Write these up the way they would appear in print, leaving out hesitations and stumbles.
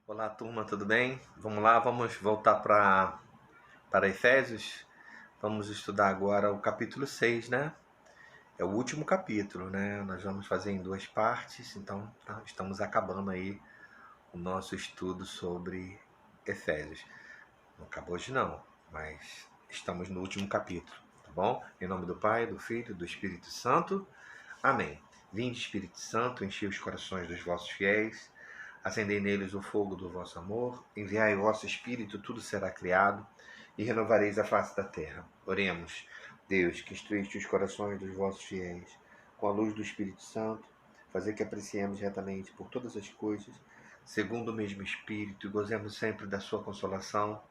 Olá, turma, tudo bem? Vamos lá, vamos voltar para Efésios. Vamos estudar agora o capítulo 6, né? É o último capítulo, né? Nós vamos fazer em duas partes, então estamos acabando aí o nosso estudo sobre Efésios. Não acabou hoje não, mas estamos no último capítulo, tá bom? Em nome do Pai, do Filho e do Espírito Santo. Amém. Vinde, Espírito Santo, enchei os corações dos vossos fiéis, acendei neles o fogo do vosso amor, enviai o vosso Espírito, tudo será criado, e renovareis a face da terra. Oremos. Deus, que instruíste os corações dos vossos fiéis, com a luz do Espírito Santo, fazer que apreciemos retamente por todas as coisas, segundo o mesmo Espírito, e gozemos sempre da sua consolação,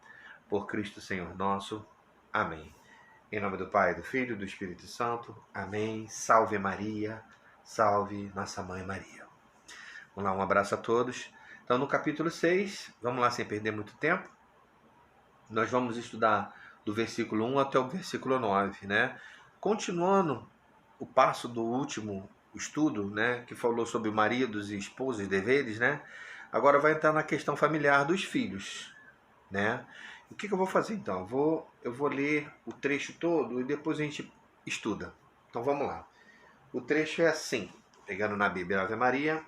por Cristo Senhor nosso. Amém. Em nome do Pai, do Filho e do Espírito Santo. Amém. Salve Maria, salve nossa Mãe Maria. Vamos lá, um abraço a todos. Então, no capítulo 6, vamos lá sem perder muito tempo, nós vamos estudar do versículo 1 até o versículo 9, né? Continuando o passo do último estudo, né, que falou sobre maridos e esposas, deveres, né? Agora vai entrar na questão familiar dos filhos, né? O que eu vou fazer então? Eu vou ler o trecho todo e depois a gente estuda. Então vamos lá. O trecho é assim, pegando na Bíblia Ave Maria,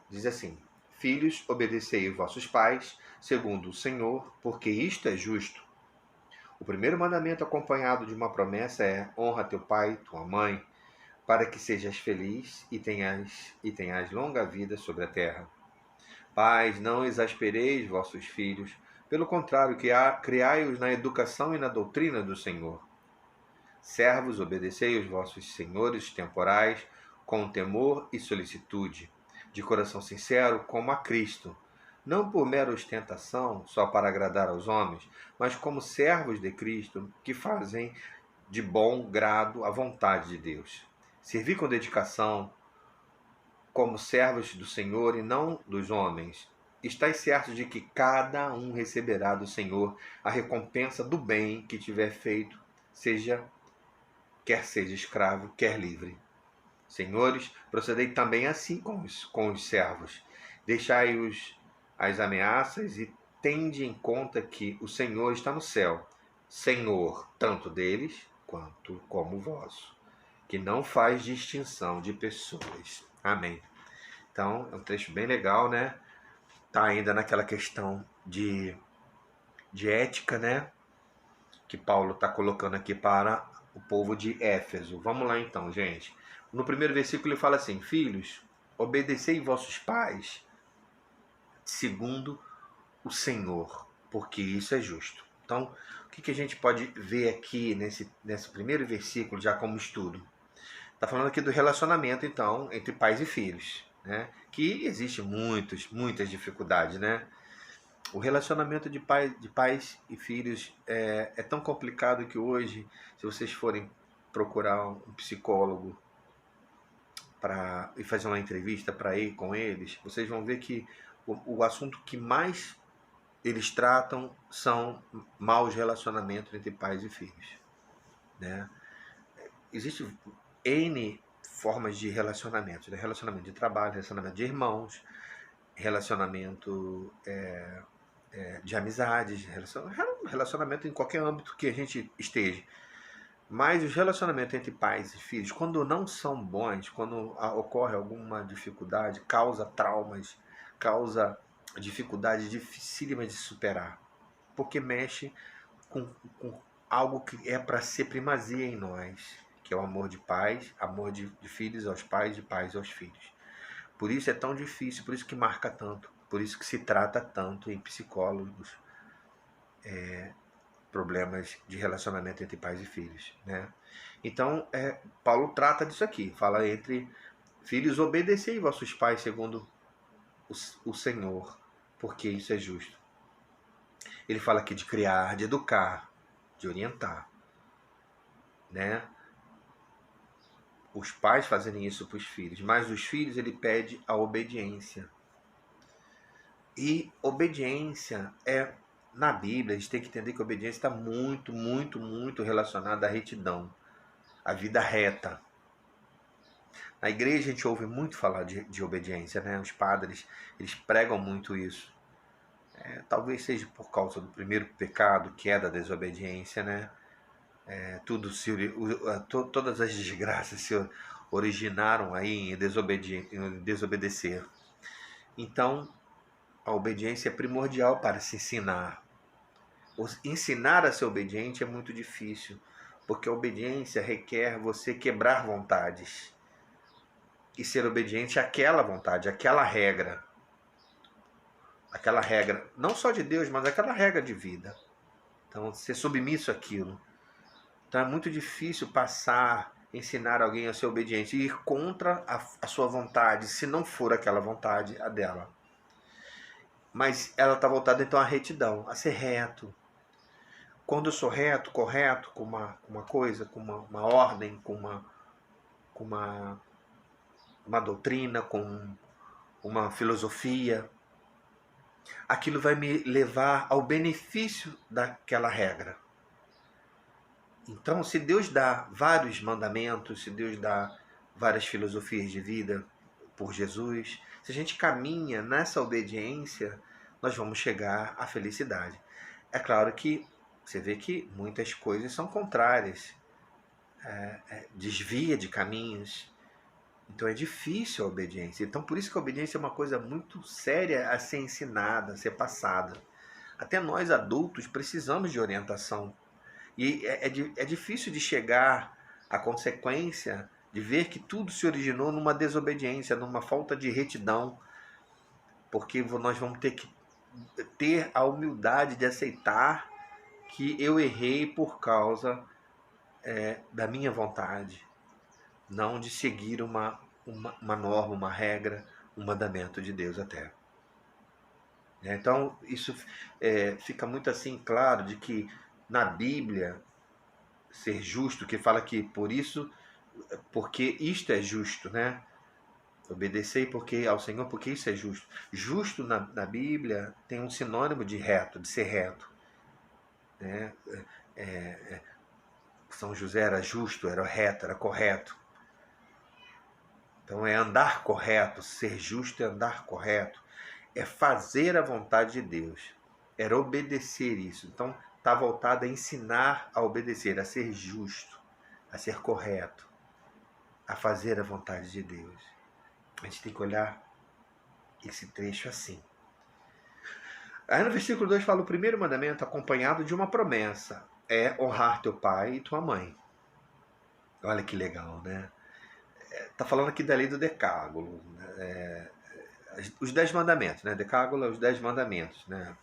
diz assim: Filhos, obedecei os vossos pais, segundo o Senhor, porque isto é justo. O primeiro mandamento acompanhado de uma promessa é: honra teu pai e tua mãe, para que sejas feliz e tenhas longa vida sobre a terra. Pais, não exaspereis vossos filhos, pelo contrário, criai-os na educação e na doutrina do Senhor. Servos, obedecei os vossos senhores temporais com temor e solicitude, de coração sincero, como a Cristo, não por mera ostentação, só para agradar aos homens, mas como servos de Cristo, que fazem de bom grado a vontade de Deus. Servi com dedicação, como servos do Senhor e não dos homens. Estais certos de que cada um receberá do Senhor a recompensa do bem que tiver feito, quer seja escravo, quer livre. Senhores, procedei também assim com os servos. Deixai-os as ameaças e tende em conta que o Senhor está no céu, Senhor tanto deles quanto como vosso, que não faz distinção de pessoas. Amém. Então, é um trecho bem legal, né? Tá ainda naquela questão de ética, né? Que Paulo está colocando aqui para o povo de Éfeso. Vamos lá então, gente. No primeiro versículo ele fala assim: Filhos, obedecei vossos pais segundo o Senhor, porque isso é justo. Então, o que a gente pode ver aqui nesse primeiro versículo, já como estudo? Está falando aqui do relacionamento, então, entre pais e filhos, né? Que existe muitas dificuldades, né? O relacionamento de pais e filhos é tão complicado que hoje, se vocês forem procurar um psicólogo e fazer uma entrevista para ir com eles, vocês vão ver que o assunto que mais eles tratam são maus relacionamentos entre pais e filhos, né? Existe N formas de relacionamento, né? Relacionamento de trabalho, relacionamento de irmãos, relacionamento de amizades, relacionamento em qualquer âmbito que a gente esteja. Mas os relacionamentos entre pais e filhos, quando não são bons, quando ocorre alguma dificuldade, causa traumas, causa dificuldades dificílimas de superar, porque mexe com algo que é para ser primazia em nós, que é o amor de pais, amor de filhos aos pais, de pais aos filhos. Por isso é tão difícil, por isso que marca tanto, por isso que se trata tanto em psicólogos, problemas de relacionamento entre pais e filhos, né? Então, Paulo trata disso aqui, fala entre filhos, obedecei vossos pais segundo o Senhor, porque isso é justo. Ele fala aqui de criar, de educar, de orientar, né? Os pais fazerem isso para os filhos, mas os filhos ele pede a obediência. E obediência na Bíblia, a gente tem que entender que a obediência está muito relacionada à retidão, à vida reta. Na igreja a gente ouve muito falar de obediência, né? Os padres, eles pregam muito isso. Talvez seja por causa do primeiro pecado, que é da desobediência, né? Todas as desgraças se originaram aí em desobedecer. Então, a obediência é primordial para se ensinar. Ensinar a ser obediente é muito difícil, porque a obediência requer você quebrar vontades e ser obediente àquela vontade, àquela regra. Aquela regra, não só de Deus, mas aquela regra de vida. Então, ser submisso àquilo. Então, é muito difícil ensinar alguém a ser obediente e ir contra a sua vontade, se não for aquela vontade, a dela. Mas ela está voltada então à retidão, a ser reto. Quando eu sou reto, correto com uma coisa, com uma ordem, com uma doutrina, com uma filosofia, aquilo vai me levar ao benefício daquela regra. Então, se Deus dá vários mandamentos, se Deus dá várias filosofias de vida por Jesus, se a gente caminha nessa obediência, nós vamos chegar à felicidade. É claro que você vê que muitas coisas são contrárias, desvia de caminhos, então é difícil a obediência. Então por isso que a obediência é uma coisa muito séria a ser ensinada, a ser passada. Até nós adultos precisamos de orientação. E é difícil de chegar à consequência de ver que tudo se originou numa desobediência, numa falta de retidão, porque nós vamos ter que ter a humildade de aceitar que eu errei por causa da minha vontade, não de seguir uma norma, uma regra, um mandamento de Deus até. Então, isso fica muito assim claro de que na Bíblia, ser justo, que fala que porque isto é justo, né? Obedecei ao Senhor, porque isso é justo. Justo na Bíblia tem um sinônimo de reto, de ser reto. Né? São José era justo, era reto, era correto. Então é andar correto, ser justo é andar correto, é fazer a vontade de Deus, era obedecer isso. Então está voltado a ensinar a obedecer, a ser justo, a ser correto, a fazer a vontade de Deus. A gente tem que olhar esse trecho assim. Aí no versículo 2 fala: o primeiro mandamento acompanhado de uma promessa é honrar teu pai e tua mãe. Olha que legal, né? Está falando aqui da lei do decálogo, os 10 mandamentos, né? Decálogo é os 10 mandamentos, né?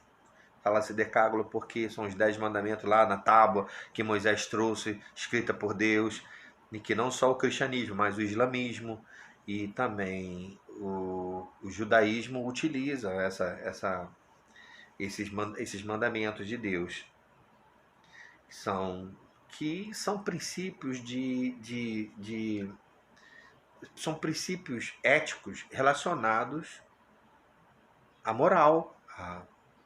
Fala-se decálogo porque são os 10 mandamentos lá na tábua que Moisés trouxe, escrita por Deus, e que não só o cristianismo, mas o islamismo e também o judaísmo utiliza esses mandamentos de Deus, que são princípios são princípios éticos relacionados à moral,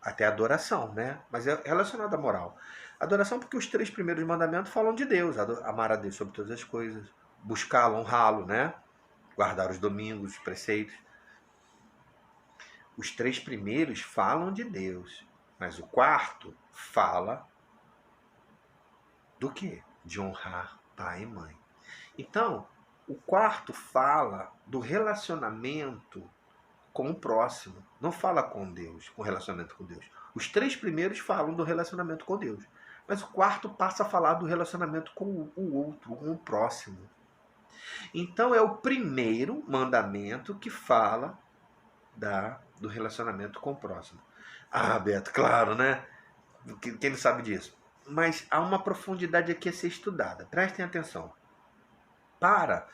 até a adoração, né? Mas é relacionado à moral. Adoração porque os 3 primeiros mandamentos falam de Deus, amar a Deus sobre todas as coisas, buscá-lo, honrá-lo, né? Guardar os domingos, os preceitos. Os 3 primeiros falam de Deus, mas o 4º fala do quê? De honrar pai e mãe. Então, o 4º fala do relacionamento com o próximo. Não fala com Deus, com relacionamento com Deus. Os 3 primeiros falam do relacionamento com Deus. Mas o 4º passa a falar do relacionamento com o outro, com o próximo. Então é o primeiro mandamento que fala do relacionamento com o próximo. Ah, Beto, claro, né? Quem não sabe disso? Mas há uma profundidade aqui a ser estudada. Prestem atenção. Para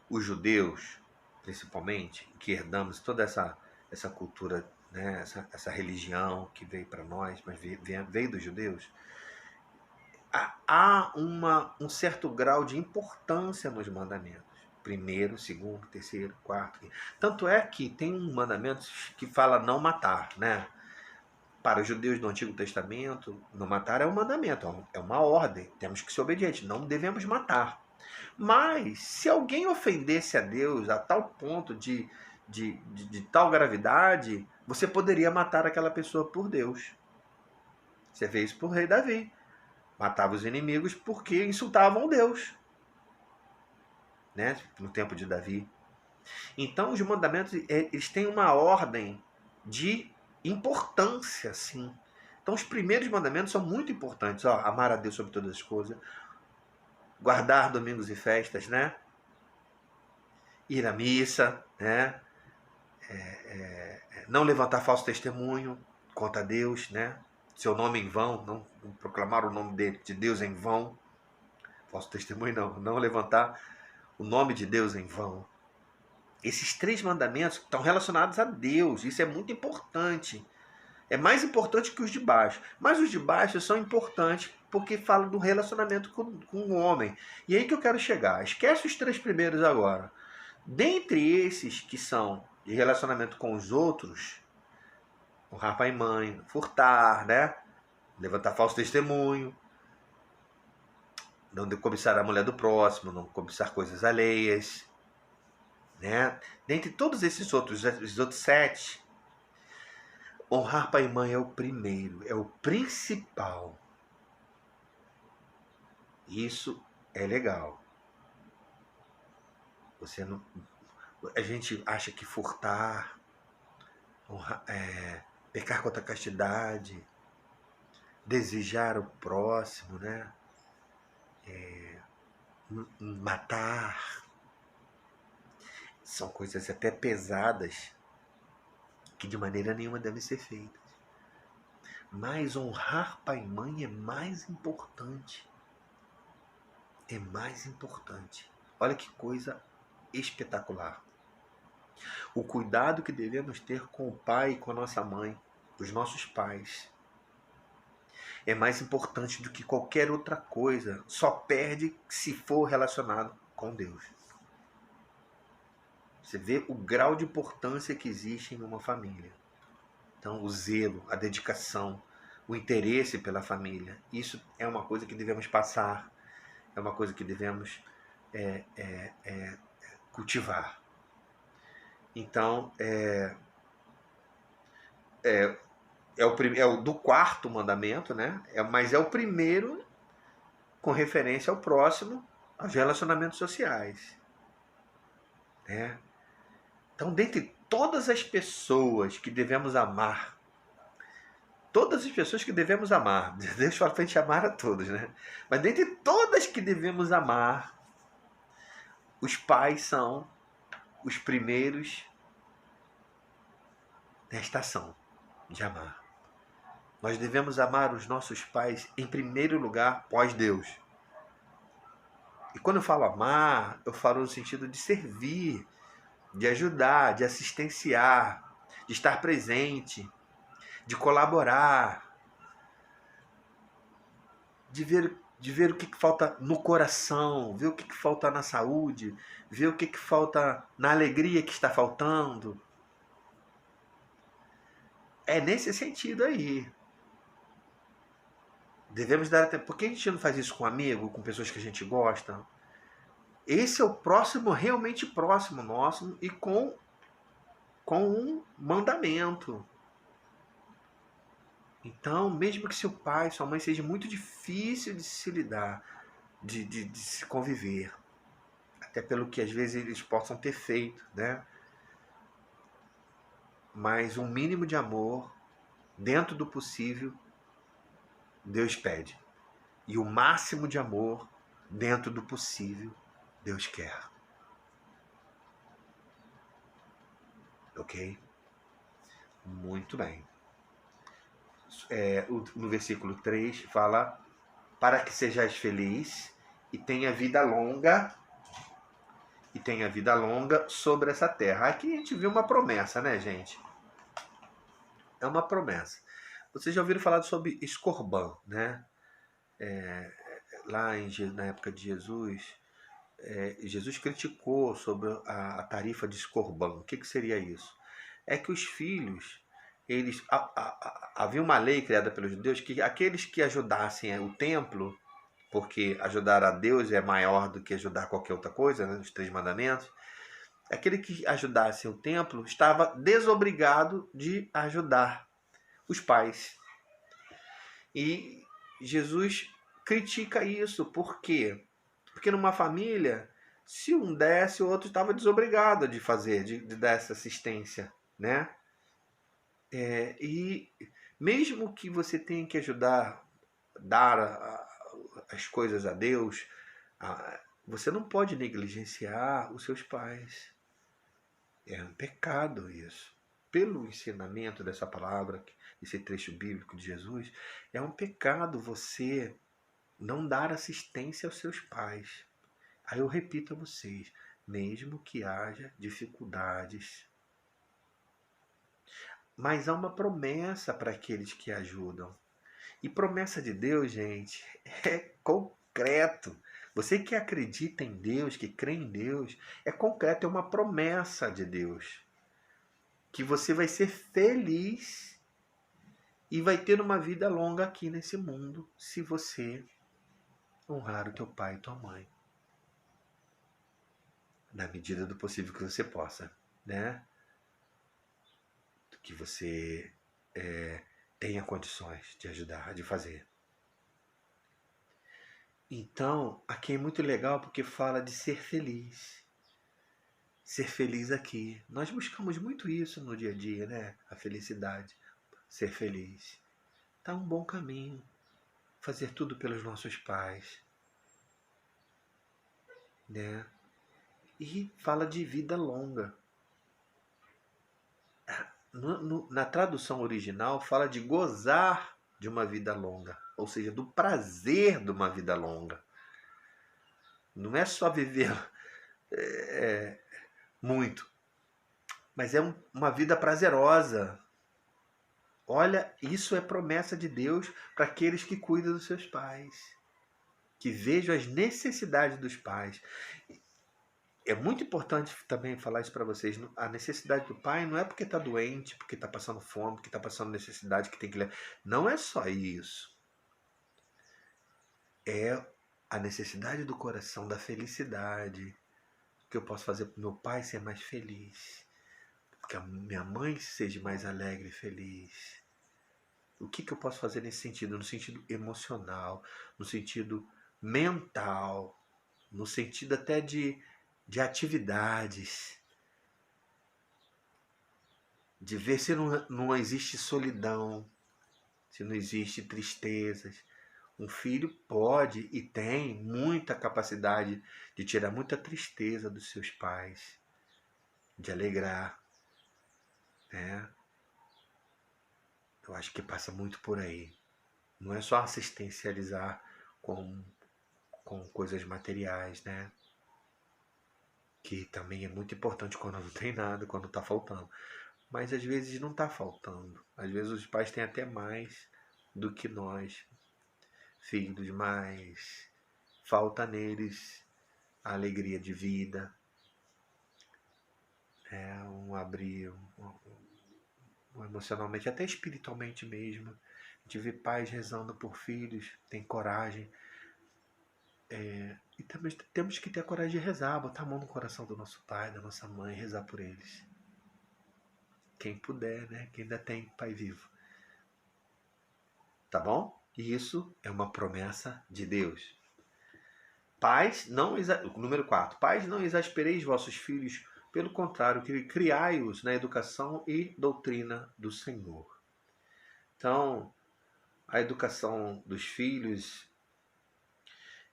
os judeus, principalmente, que herdamos toda essa cultura, né, essa religião que veio para nós, mas veio dos judeus, há um certo grau de importância nos mandamentos. Primeiro, segundo, terceiro, quarto. Tanto é que tem um mandamento que fala não matar, né? Para os judeus do Antigo Testamento, não matar é um mandamento, é uma ordem. Temos que ser obedientes, não devemos matar. Mas, se alguém ofendesse a Deus a tal ponto de tal gravidade, você poderia matar aquela pessoa por Deus. Você vê isso por rei Davi. Matava os inimigos porque insultavam Deus, né? No tempo de Davi. Então, os mandamentos, eles têm uma ordem de importância, sim. Então, os primeiros mandamentos são muito importantes. Ó, amar a Deus sobre todas as coisas, guardar domingos e festas, né? Ir à missa, né? Não levantar falso testemunho contra Deus, né? Seu nome em vão, não proclamar o nome de Deus em vão. Falso testemunho não levantar o nome de Deus em vão. Esses 3 mandamentos estão relacionados a Deus, isso é muito importante. É mais importante que os de baixo. Mas os de baixo são importantes porque falam do relacionamento com o homem. E aí que eu quero chegar. Esquece os 3 primeiros agora. Dentre esses que são de relacionamento com os outros, honrar pai e mãe, furtar, né? Levantar falso testemunho, não cobiçar a mulher do próximo, não cobiçar coisas alheias, né? Dentre todos esses outros, os outros 7, honrar pai e mãe é o primeiro, é o principal. Isso é legal. Você não, a gente acha que furtar, pecar contra a castidade, desejar o próximo, né? Matar, são coisas até pesadas que de maneira nenhuma devem ser feitas. Mas honrar pai e mãe é mais importante. É mais importante. Olha que coisa espetacular. O cuidado que devemos ter com o pai e com a nossa mãe, os nossos pais, é mais importante do que qualquer outra coisa. Só perde se for relacionado com Deus. Você vê o grau de importância que existe em uma família. Então, o zelo, a dedicação, o interesse pela família, isso é uma coisa que devemos passar, é uma coisa que devemos cultivar. Então, é o do 4º mandamento, né? Mas é o primeiro com referência ao próximo, aos relacionamentos sociais. Né? Então, dentre todas as pessoas que devemos amar, Deus fala para a gente amar a todos, né? Mas dentre todas que devemos amar, os pais são os primeiros nesta ação de amar. Nós devemos amar os nossos pais em primeiro lugar, pós Deus. E quando eu falo amar, eu falo no sentido de servir, de ajudar, de assistenciar, de estar presente, de colaborar, de ver o que falta no coração, ver o que falta na saúde, ver o que falta na alegria que está faltando. É nesse sentido aí. Devemos dar até. Por que a gente não faz isso com amigo, com pessoas que a gente gosta? Esse é o próximo, realmente próximo nosso, e com um mandamento. Então, mesmo que seu pai, sua mãe seja muito difícil de se lidar, de se conviver, até pelo que às vezes eles possam ter feito, né? Mas um mínimo de amor, dentro do possível, Deus pede. E o máximo de amor, dentro do possível, Deus quer. Ok? Muito bem. No versículo 3 fala: para que sejais feliz e tenha vida longa, sobre essa terra. Aqui a gente viu uma promessa, né, gente? É uma promessa. Vocês já ouviram falar sobre escorbã, né? Lá na época de Jesus, Jesus criticou sobre a tarifa de escorbã. O que seria isso? É que os filhos, havia uma lei criada pelos judeus que aqueles que ajudassem o templo porque ajudar a Deus é maior do que ajudar qualquer outra coisa, né? Os 3 mandamentos. Aquele que ajudasse o templo estava desobrigado de ajudar os pais. E Jesus critica isso. Por quê? Porque numa família, se um desse, o outro estava desobrigado de fazer, de dar essa assistência, né? E mesmo que você tenha que ajudar, dar as coisas a Deus, você não pode negligenciar os seus pais. É um pecado isso. Pelo ensinamento dessa palavra, esse trecho bíblico de Jesus, é um pecado você não dar assistência aos seus pais. Aí eu repito a vocês, mesmo que haja dificuldades. Mas há uma promessa para aqueles que ajudam. E promessa de Deus, gente, é concreto. Você que acredita em Deus, que crê em Deus, é concreto, é uma promessa de Deus. Que você vai ser feliz e vai ter uma vida longa aqui nesse mundo se você honrar o teu pai e tua mãe. Na medida do possível que você possa, né? Que você tenha condições de ajudar, de fazer. Então, aqui é muito legal porque fala de ser feliz. Ser feliz aqui. Nós buscamos muito isso no dia a dia, né? A felicidade. Ser feliz. Tá um bom caminho. Fazer tudo pelos nossos pais. Né? E fala de vida longa. Na tradução original fala de gozar de uma vida longa, ou seja, do prazer de uma vida longa. Não é só viver muito, mas é uma vida prazerosa. Olha, isso é promessa de Deus para aqueles que cuidam dos seus pais, que vejam as necessidades dos pais. É muito importante também falar isso para vocês. A necessidade do pai não é porque está doente, porque está passando fome, porque está passando necessidade que tem que ler. Não é só isso. É a necessidade do coração, da felicidade. O que eu posso fazer para o meu pai ser mais feliz? Que a minha mãe seja mais alegre e feliz. O que eu posso fazer nesse sentido? No sentido emocional, no sentido mental, no sentido até de atividades, de ver se não existe solidão, se não existe tristezas. Um filho pode e tem muita capacidade de tirar muita tristeza dos seus pais, de alegrar, né? Eu acho que passa muito por aí. Não é só assistencializar com coisas materiais, né? Que também é muito importante quando não tem nada, quando está faltando. Mas às vezes não está faltando. Às vezes os pais têm até mais do que nós, filhos, mas falta neles a alegria de vida, um abrir emocionalmente, até espiritualmente mesmo. A gente vê pais rezando por filhos, tem coragem. E também temos que ter a coragem de rezar, botar a mão no coração do nosso pai, da nossa mãe, rezar por eles. Quem puder, né? Quem ainda tem pai vivo. Tá bom? E isso é uma promessa de Deus. Pais, número 4. Pais, não exaspereis vossos filhos, pelo contrário, criai-os na educação e doutrina do Senhor. Então, a educação dos filhos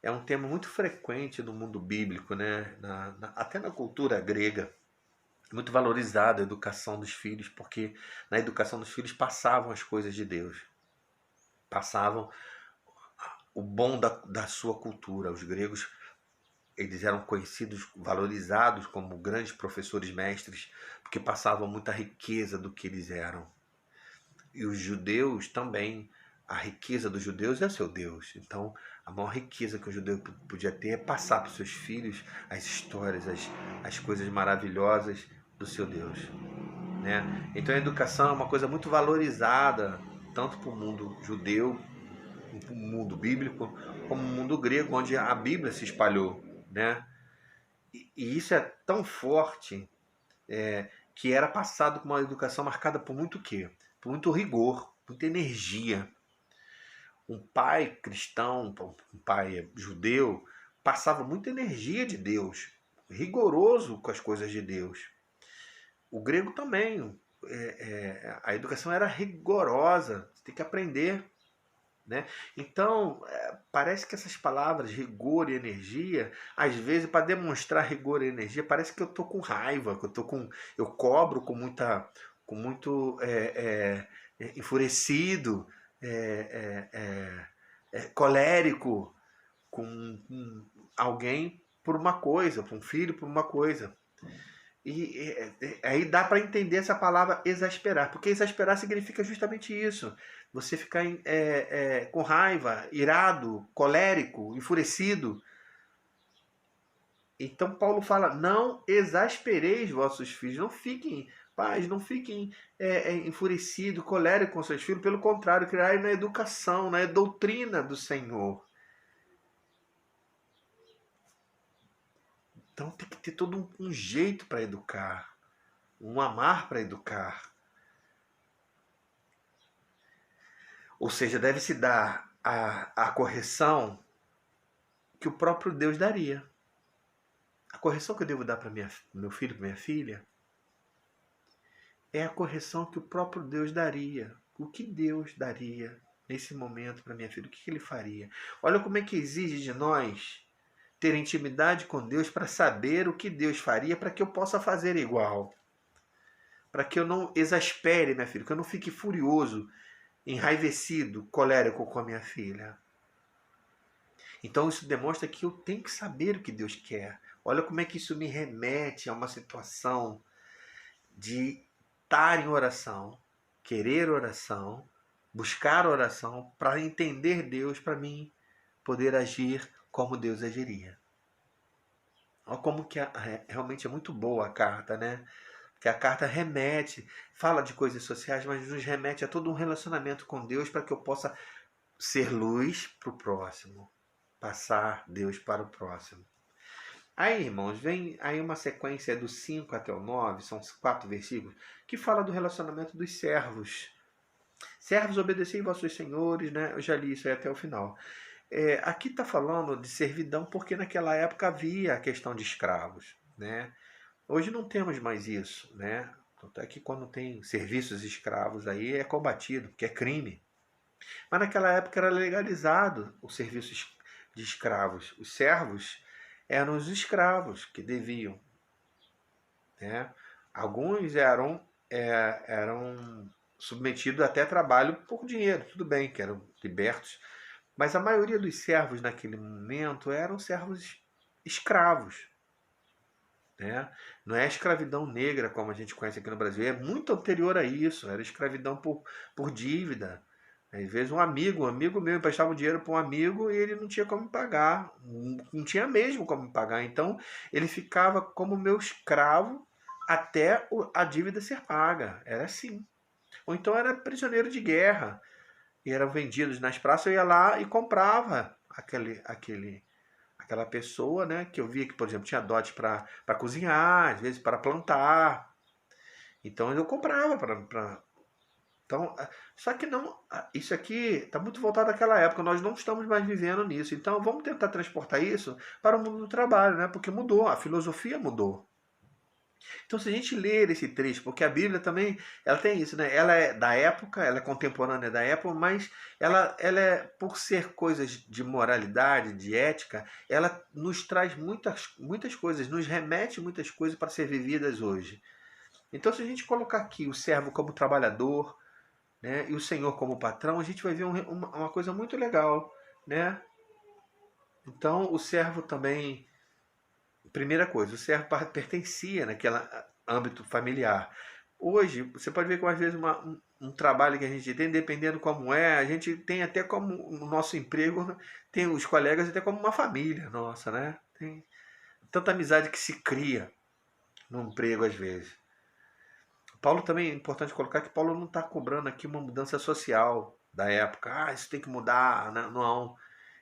é um tema muito frequente no mundo bíblico, né? Até na cultura grega. Muito valorizada a educação dos filhos, porque na educação dos filhos passavam as coisas de Deus. Passavam o bom da sua cultura. Os gregos, eles eram conhecidos, valorizados como grandes professores mestres, porque passavam muita riqueza do que eles eram. E os judeus também, a riqueza dos judeus é o seu Deus. Então, a maior riqueza que o judeu podia ter é passar para os seus filhos as histórias, as coisas maravilhosas do seu Deus. Né? Então, a educação é uma coisa muito valorizada, tanto para o mundo judeu, o mundo bíblico como o mundo grego, onde a Bíblia se espalhou, né? E isso é tão forte, que era passado com uma educação marcada por muito quê? Por muito rigor, muita energia. Um pai cristão, um pai judeu, passava muita energia de Deus, rigoroso com as coisas de Deus. O grego também, a educação era rigorosa, você tem que aprender, né? Então, parece que essas palavras, rigor e energia, às vezes, para demonstrar rigor e energia, parece que eu estou com raiva, que eu cobro com muito enfurecido, colérico com alguém por uma coisa, por um filho por uma coisa. E aí dá para entender essa palavra exasperar, porque exasperar significa justamente isso. Você ficar com raiva, irado, colérico, enfurecido. Então Paulo fala: não exaspereis vossos filhos, não fiquem, pais, não fiquem enfurecidos, coléricos com seus filhos, pelo contrário, criai na educação, na doutrina do Senhor. Então tem que ter todo um jeito para educar, um amar para educar. Ou seja, deve-se dar a correção que o próprio Deus daria. A correção que eu devo dar para meu filho, para minha filha, é a correção que o próprio Deus daria. O que Deus daria nesse momento para minha filha? O que ele faria? Olha como é que exige de nós ter intimidade com Deus para saber o que Deus faria para que eu possa fazer igual. Para que eu não exaspere minha filha, que eu não fique furioso, enraivecido, colérico com a minha filha. Então isso demonstra que eu tenho que saber o que Deus quer. Olha como é que isso me remete a uma situação de estar em oração, querer oração, buscar oração para entender Deus, para mim poder agir como Deus agiria. Olha como que realmente é muito boa a carta, né? Que a carta remete, fala de coisas sociais, mas nos remete a todo um relacionamento com Deus para que eu possa ser luz para o próximo, passar Deus para o próximo. Aí, irmãos, vem aí uma sequência do 5 até o 9, são 4 versículos, que fala do relacionamento dos servos. Servos, obedecei vossos senhores, né? Eu já li isso aí até o final. Aqui está falando de servidão porque naquela época havia a questão de escravos, né? Hoje não temos mais isso, né? Tanto é que quando tem serviços escravos aí é combatido, porque é crime. Mas naquela época era legalizado o serviço de escravos. Os servos eram os escravos que deviam, né? Alguns eram submetidos até a trabalho por dinheiro, tudo bem, que eram libertos. Mas a maioria dos servos naquele momento eram servos escravos. Né? Não é a escravidão negra como a gente conhece aqui no Brasil, é muito anterior a isso, era escravidão por dívida. Às vezes um amigo meu emprestava o dinheiro para um amigo e ele não tinha como me pagar, não tinha mesmo como me pagar, então ele ficava como meu escravo até a dívida ser paga, era assim. Ou então era prisioneiro de guerra, e eram vendidos nas praças, eu ia lá e comprava aquela pessoa, né, que eu via que, por exemplo, tinha dote para cozinhar, às vezes para plantar. Então eu comprava para. Então, só que não, isso aqui está muito voltado àquela época, nós não estamos mais vivendo nisso. Então vamos tentar transportar isso para o mundo do trabalho, né? Porque mudou, a filosofia mudou. Então, se a gente ler esse trecho, porque a Bíblia também, ela tem isso, né? Ela é da época, ela é contemporânea da época, mas ela é, por ser coisas de moralidade, de ética, ela nos traz muitas coisas, nos remete muitas coisas para ser vividas hoje. Então, se a gente colocar aqui o servo como trabalhador, né, e o Senhor como patrão, a gente vai ver uma coisa muito legal, né? Então, o servo também. Primeira coisa, o servo pertencia naquele âmbito familiar. Hoje, você pode ver que às vezes um trabalho que a gente tem, dependendo como é, a gente tem até como o nosso emprego, tem os colegas até como uma família nossa, né? Tem tanta amizade que se cria no emprego às vezes. Paulo também é importante colocar que Paulo não está cobrando aqui uma mudança social, da época, isso tem que mudar, né? Não,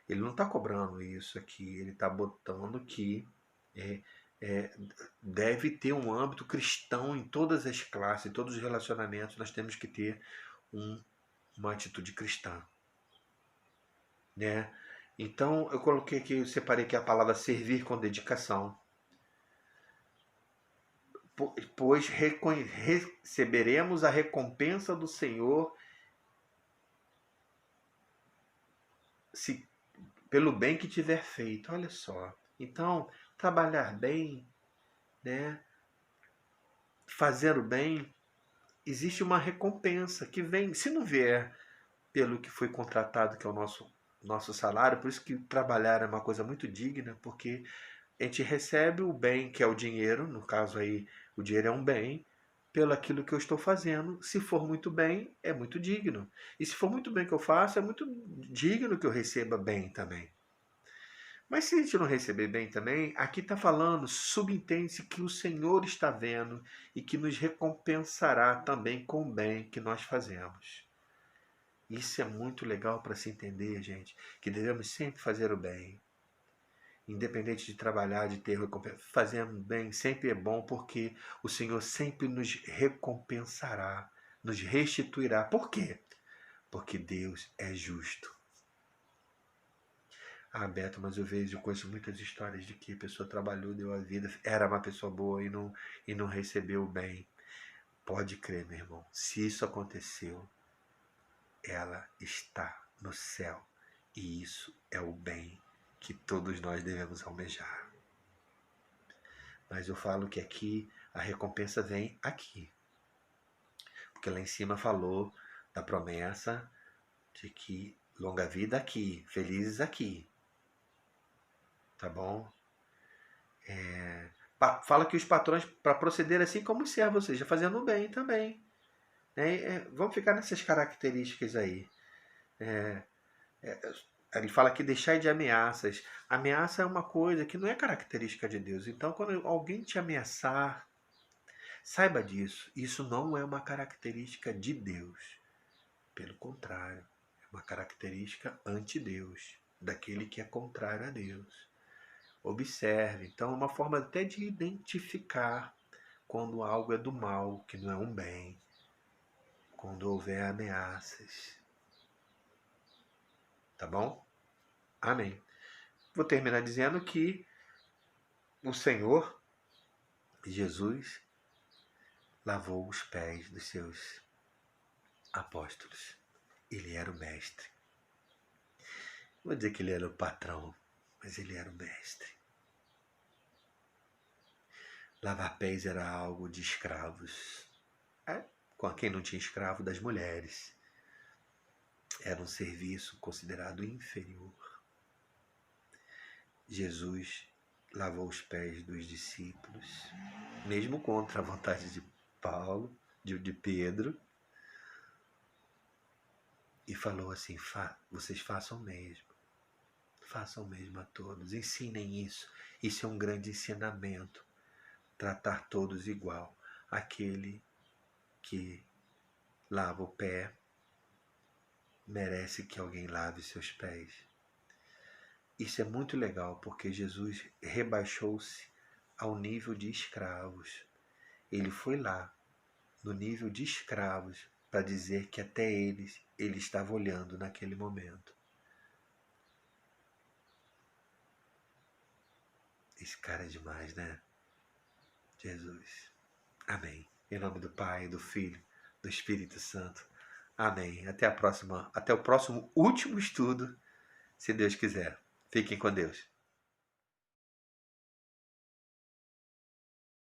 ele não está cobrando isso aqui, ele está botando que é, é, deve ter um âmbito cristão em todas as classes, em todos os relacionamentos, nós temos que ter uma atitude cristã, né? Então eu coloquei aqui, eu separei aqui a palavra servir com dedicação, pois receberemos a recompensa do Senhor se pelo bem que tiver feito. Olha só. Então, trabalhar bem, né? Fazer o bem, existe uma recompensa que vem, se não vier pelo que foi contratado, que é o nosso salário, por isso que trabalhar é uma coisa muito digna, porque a gente recebe o bem, que é o dinheiro, no caso aí, o dinheiro é um bem, pelo aquilo que eu estou fazendo. Se for muito bem, é muito digno. E se for muito bem que eu faço, é muito digno que eu receba bem também. Mas se a gente não receber bem também, aqui está falando, subentende-se que o Senhor está vendo e que nos recompensará também com o bem que nós fazemos. Isso é muito legal para se entender, gente, que devemos sempre fazer o bem. Independente de trabalhar, de ter recompensa, fazendo bem sempre é bom, porque o Senhor sempre nos recompensará, nos restituirá. Por quê? Porque Deus é justo. Ah, Beto, mas eu conheço muitas histórias de que a pessoa trabalhou, deu a vida, era uma pessoa boa e não recebeu o bem. Pode crer, meu irmão, se isso aconteceu, ela está no céu. E isso é o bem que todos nós devemos almejar. Mas eu falo que aqui a recompensa vem aqui. Porque lá em cima falou da promessa de que longa vida aqui, felizes aqui. Tá bom? Fala que os patrões, para proceder assim como os servos, ou seja, fazendo o bem também. Né? Vamos ficar nessas características aí. Ele fala que deixar de ameaças. Ameaça é uma coisa que não é característica de Deus. Então, quando alguém te ameaçar, saiba disso. Isso não é uma característica de Deus. Pelo contrário, é uma característica anti-Deus, daquele que é contrário a Deus. Observe. Então, é uma forma até de identificar quando algo é do mal, que não é um bem. Quando houver ameaças. Tá bom? Amém. Vou terminar dizendo que o Senhor, Jesus, lavou os pés dos seus apóstolos. Ele era o mestre. Não vou dizer que ele era o patrão, mas ele era o mestre. Lavar pés era algo de escravos. Com quem não tinha escravo, das mulheres. Era um serviço considerado inferior. Jesus lavou os pés dos discípulos, mesmo contra a vontade de Paulo, de Pedro, e falou assim: vocês façam o mesmo. Façam o mesmo a todos. Ensinem isso. Isso é um grande ensinamento. Tratar todos igual. Aquele que lava o pé merece que alguém lave seus pés. Isso é muito legal, porque Jesus rebaixou-se ao nível de escravos. Ele foi lá, no nível de escravos, para dizer que até ele estava olhando naquele momento. Esse cara é demais, né? Jesus. Amém. Em nome do Pai, do Filho, do Espírito Santo. Amém. Até a próxima, até o próximo último estudo, se Deus quiser. Fiquem com Deus.